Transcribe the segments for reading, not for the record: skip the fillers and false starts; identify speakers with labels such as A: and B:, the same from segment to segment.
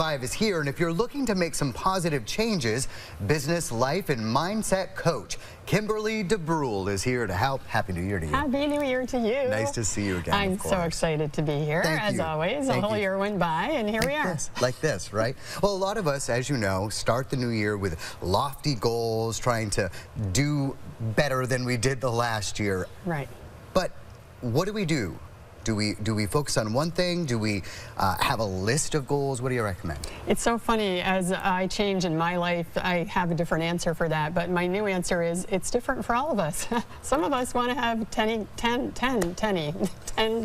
A: 5 is here, and if you're looking to make some positive changes, business, life, and mindset coach Kimberly DeBrule is here to help. Happy New Year to you.
B: Happy New Year to you.
A: Nice to see you again.
B: I'm so excited to be here, as always. A whole year went by, and here we are.
A: Like this, right? Well, a lot of us, as you know, start the new year with lofty goals, trying to do better than we did the last year.
B: Right.
A: But what do we do? Do we focus on one thing? Do we have a list of goals? What do you recommend?
B: It's so funny. As I change in my life, I have a different answer for that. But my new answer is it's different for all of us. Some of us want to have 10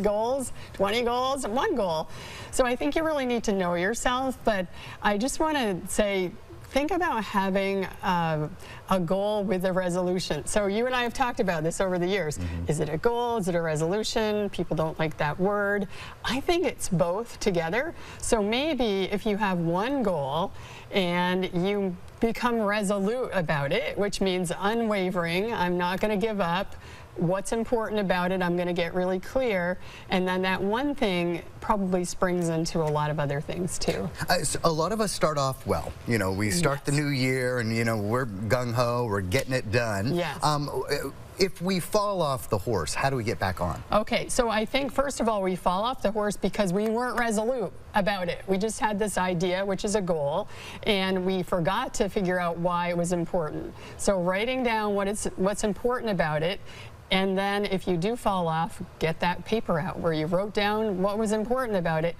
B: goals, 20 goals, 1 goal. So I think you really need to know yourself. But I just want to say, think about having a goal with a resolution. So you and I have talked about this over the years. Is it a goal? Is it a resolution? People don't like that word. I think it's both together. So maybe if you have one goal and you become resolute about it, which means unwavering, I'm not going to give up. What's important about it, I'm going to get really clear, and then that one thing probably springs into a lot of other things too.
A: A lot of us start off well. You know, we start the new year and, you know, we're gung-ho, we're getting it done.
B: Yes.
A: If we fall off the horse, how do we get back on?
B: Okay, so I think first of all we fall off the horse because we weren't resolute about it. We just had this idea, which is a goal, and we forgot to figure out why it was important. So writing down what's important about it, and then if you do fall off, get that paper out where you wrote down what was important about it.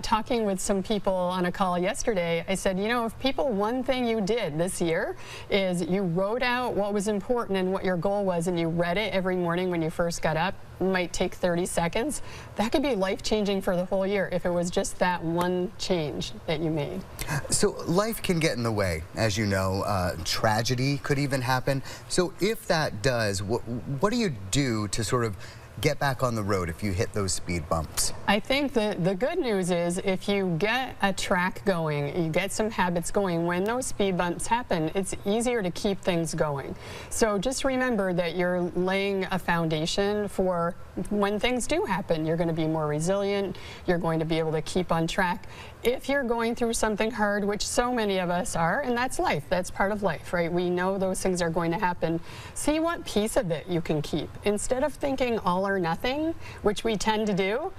B: Talking with some people on a call yesterday, I said, you know, if people, one thing you did this year is you wrote out what was important and what your goal was, and you read it every morning when you first got up. It might take 30 seconds. That could be life-changing for the whole year if it was just that one change that you made.
A: So life can get in the way, as you know. Tragedy could even happen. So if that does, what do you do to sort of get back on the road if you hit those speed bumps?
B: I think the good news is if you get a track going, you get some habits going, when those speed bumps happen, it's easier to keep things going. So just remember that you're laying a foundation for when things do happen. You're going to be more resilient. You're going to be able to keep on track. If you're going through something hard, which so many of us are, and that's life, that's part of life, right? We know those things are going to happen. See what piece of it you can keep. Instead of thinking all or nothing, which we tend to do,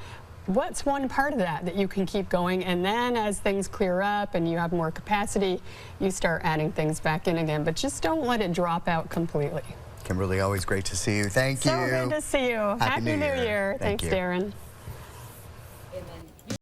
B: what's one part of that you can keep going? And then as things clear up and you have more capacity, you start adding things back in again. But just don't let it drop out completely.
A: Kimberly, always great to see you. Thank you.
B: So good to see you. Happy New Year. Thanks, Darren.